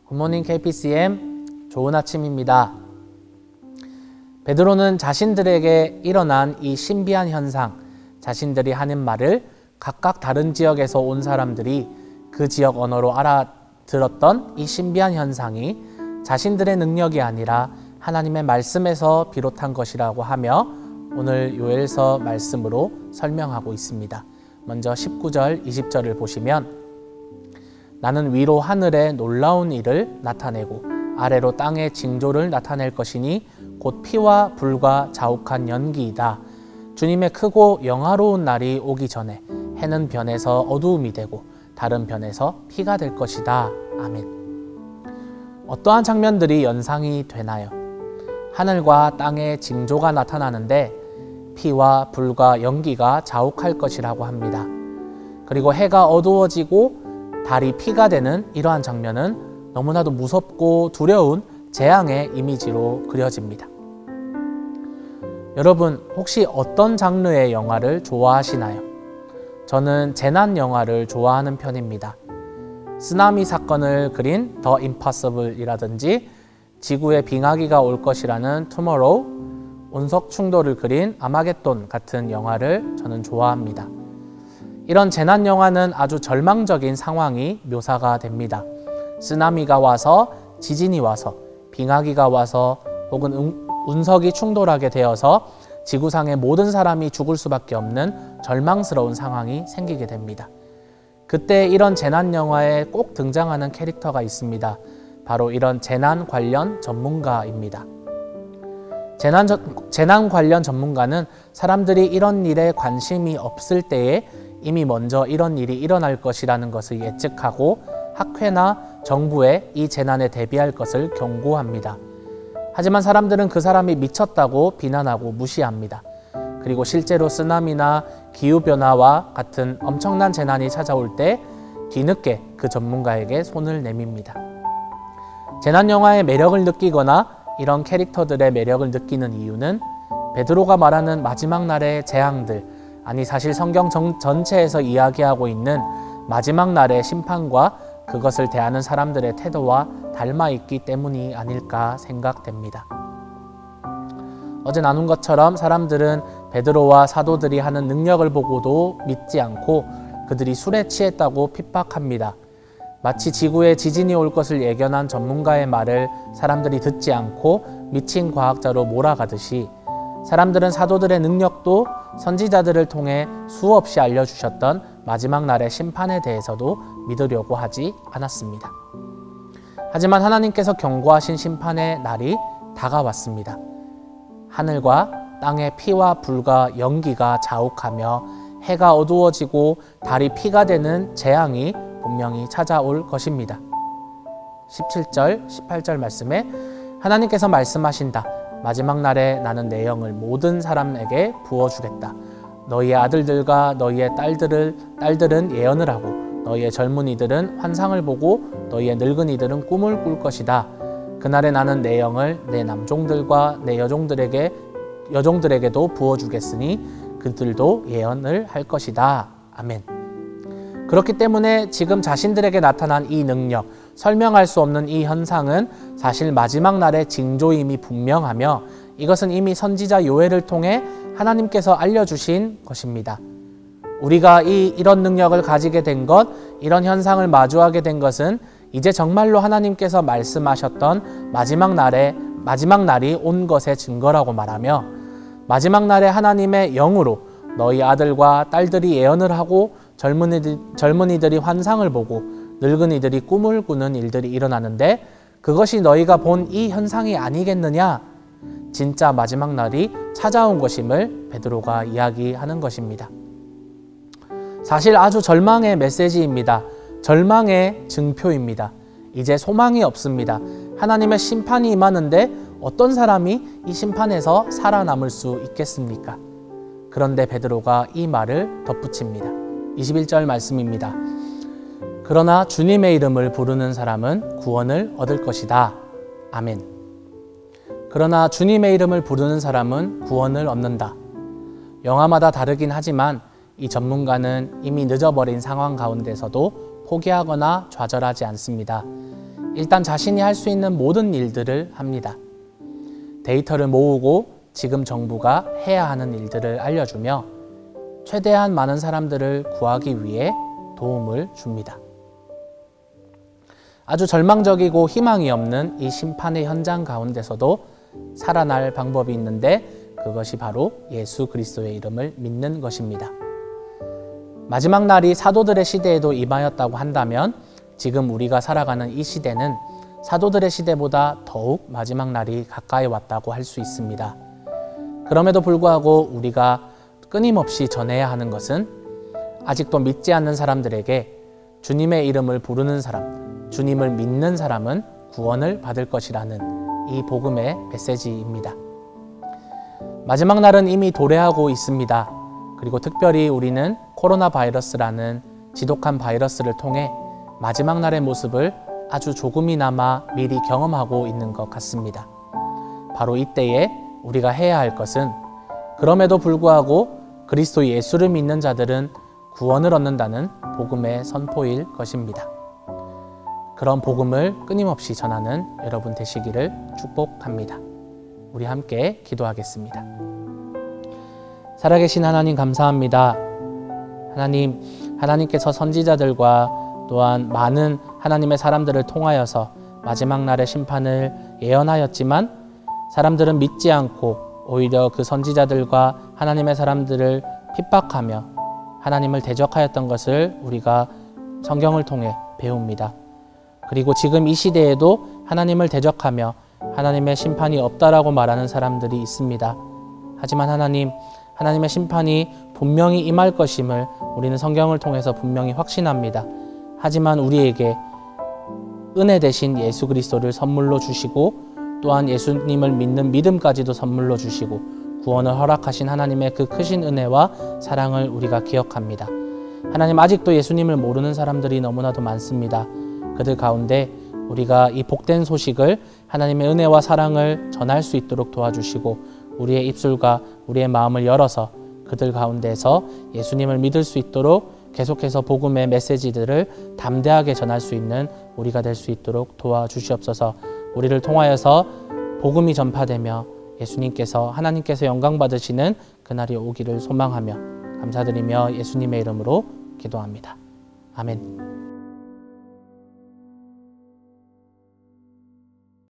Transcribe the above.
굿모닝 KPCM, 좋은 아침입니다. 베드로는 자신들에게 일어난 이 신비한 현상, 자신들이 하는 말을 각각 다른 지역에서 온 사람들이 그 지역 언어로 알아들었던 이 신비한 현상이 자신들의 능력이 아니라 하나님의 말씀에서 비롯한 것이라고 하며 오늘 요엘서 말씀으로 설명하고 있습니다. 먼저 19절, 20절을 보시면 나는 위로 하늘에 놀라운 일을 나타내고 아래로 땅의 징조를 나타낼 것이니 곧 피와 불과 자욱한 연기이다. 주님의 크고 영화로운 날이 오기 전에 해는 변해서 어두움이 되고 다른 변해서 피가 될 것이다. 아멘. 어떠한 장면들이 연상이 되나요? 하늘과 땅의 징조가 나타나는데 피와 불과 연기가 자욱할 것이라고 합니다. 그리고 해가 어두워지고 달이 피가 되는 이러한 장면은 너무나도 무섭고 두려운 재앙의 이미지로 그려집니다. 여러분, 혹시 어떤 장르의 영화를 좋아하시나요? 저는 재난 영화를 좋아하는 편입니다. 쓰나미 사건을 그린 더 임파서블이라든지 지구에 빙하기가 올 것이라는 투모로우, 운석 충돌을 그린 아마겟돈 같은 영화를 저는 좋아합니다. 이런 재난 영화는 아주 절망적인 상황이 묘사가 됩니다. 쓰나미가 와서, 지진이 와서, 빙하기가 와서 혹은 운석이 충돌하게 되어서 지구상의 모든 사람이 죽을 수밖에 없는 절망스러운 상황이 생기게 됩니다. 그때 이런 재난 영화에 꼭 등장하는 캐릭터가 있습니다. 바로 이런 재난 관련 전문가입니다. 재난 관련 전문가는 사람들이 이런 일에 관심이 없을 때에 이미 먼저 이런 일이 일어날 것이라는 것을 예측하고 학회나 정부에 이 재난에 대비할 것을 경고합니다. 하지만 사람들은 그 사람이 미쳤다고 비난하고 무시합니다. 그리고 실제로 쓰나미나 기후변화와 같은 엄청난 재난이 찾아올 때 뒤늦게 그 전문가에게 손을 내밉니다. 재난 영화의 매력을 느끼거나 이런 캐릭터들의 매력을 느끼는 이유는 베드로가 말하는 마지막 날의 재앙들, 아니 사실 성경 전체에서 이야기하고 있는 마지막 날의 심판과 그것을 대하는 사람들의 태도와 닮아 있기 때문이 아닐까 생각됩니다. 어제 나눈 것처럼 사람들은 베드로와 사도들이 하는 능력을 보고도 믿지 않고 그들이 술에 취했다고 핍박합니다. 마치 지구에 지진이 올 것을 예견한 전문가의 말을 사람들이 듣지 않고 미친 과학자로 몰아가듯이 사람들은 사도들의 능력도 선지자들을 통해 수없이 알려주셨던 마지막 날의 심판에 대해서도 믿으려고 하지 않았습니다. 하지만 하나님께서 경고하신 심판의 날이 다가왔습니다. 하늘과 땅의 피와 불과 연기가 자욱하며 해가 어두워지고 달이 피가 되는 재앙이 분명히 찾아올 것입니다. 17절, 18절 말씀에 하나님께서 말씀하신다. 마지막 날에 나는 내 영을 모든 사람에게 부어주겠다. 너희의 아들들과 너희의 딸들은 예언을 하고 너희의 젊은이들은 환상을 보고 너희의 늙은이들은 꿈을 꿀 것이다. 그날에 나는 내 영을 내 남종들과 내 여종들에게도 부어주겠으니 그들도 예언을 할 것이다. 아멘. 그렇기 때문에 지금 자신들에게 나타난 이 능력, 설명할 수 없는 이 현상은 사실 마지막 날의 징조임이 분명하며 이것은 이미 선지자 요엘을 통해 하나님께서 알려주신 것입니다. 우리가 이런 능력을 가지게 된 것, 이런 현상을 마주하게 된 것은 이제 정말로 하나님께서 말씀하셨던 마지막 날이 온 것의 증거라고 말하며 마지막 날에 하나님의 영으로 너희 아들과 딸들이 예언을 하고 젊은이들이 환상을 보고 늙은이들이 꿈을 꾸는 일들이 일어나는데 그것이 너희가 본 이 현상이 아니겠느냐? 진짜 마지막 날이 찾아온 것임을 베드로가 이야기하는 것입니다. 사실 아주 절망의 메시지입니다. 절망의 증표입니다. 이제 소망이 없습니다. 하나님의 심판이 임하는데 어떤 사람이 이 심판에서 살아남을 수 있겠습니까? 그런데 베드로가 이 말을 덧붙입니다. 21절 말씀입니다. 그러나 주님의 이름을 부르는 사람은 구원을 얻을 것이다. 아멘. 그러나 주님의 이름을 부르는 사람은 구원을 얻는다. 영화마다 다르긴 하지만 이 전문가는 이미 늦어버린 상황 가운데서도 포기하거나 좌절하지 않습니다. 일단 자신이 할 수 있는 모든 일들을 합니다. 데이터를 모으고 지금 정부가 해야 하는 일들을 알려주며 최대한 많은 사람들을 구하기 위해 도움을 줍니다. 아주 절망적이고 희망이 없는 이 심판의 현장 가운데서도 살아날 방법이 있는데 그것이 바로 예수 그리스도의 이름을 믿는 것입니다. 마지막 날이 사도들의 시대에도 임하였다고 한다면 지금 우리가 살아가는 이 시대는 사도들의 시대보다 더욱 마지막 날이 가까이 왔다고 할 수 있습니다. 그럼에도 불구하고 우리가 끊임없이 전해야 하는 것은 아직도 믿지 않는 사람들에게 주님의 이름을 부르는 사람, 주님을 믿는 사람은 구원을 받을 것이라는 이 복음의 메시지입니다. 마지막 날은 이미 도래하고 있습니다. 그리고 특별히 우리는 코로나 바이러스라는 지독한 바이러스를 통해 마지막 날의 모습을 아주 조금이나마 미리 경험하고 있는 것 같습니다. 바로 이때에 우리가 해야 할 것은 그럼에도 불구하고 그리스도 예수를 믿는 자들은 구원을 얻는다는 복음의 선포일 것입니다. 그런 복음을 끊임없이 전하는 여러분 되시기를 축복합니다. 우리 함께 기도하겠습니다. 살아계신 하나님 감사합니다. 하나님께서 선지자들과 또한 많은 하나님의 사람들을 통하여서 마지막 날의 심판을 예언하였지만 사람들은 믿지 않고 오히려 그 선지자들과 하나님의 사람들을 핍박하며 하나님을 대적하였던 것을 우리가 성경을 통해 배웁니다. 그리고 지금 이 시대에도 하나님을 대적하며 하나님의 심판이 없다라고 말하는 사람들이 있습니다. 하지만 하나님의 심판이 분명히 임할 것임을 우리는 성경을 통해서 분명히 확신합니다. 하지만 우리에게 은혜 대신 예수 그리스도를 선물로 주시고 또한 예수님을 믿는 믿음까지도 선물로 주시고 구원을 허락하신 하나님의 그 크신 은혜와 사랑을 우리가 기억합니다. 하나님, 아직도 예수님을 모르는 사람들이 너무나도 많습니다. 그들 가운데 우리가 이 복된 소식을 하나님의 은혜와 사랑을 전할 수 있도록 도와주시고 우리의 입술과 우리의 마음을 열어서 그들 가운데서 예수님을 믿을 수 있도록 계속해서 복음의 메시지들을 담대하게 전할 수 있는 우리가 될 수 있도록 도와주시옵소서. 우리를 통하여서 복음이 전파되며 예수님께서 하나님께서 영광 받으시는 그날이 오기를 소망하며 감사드리며 예수님의 이름으로 기도합니다. 아멘.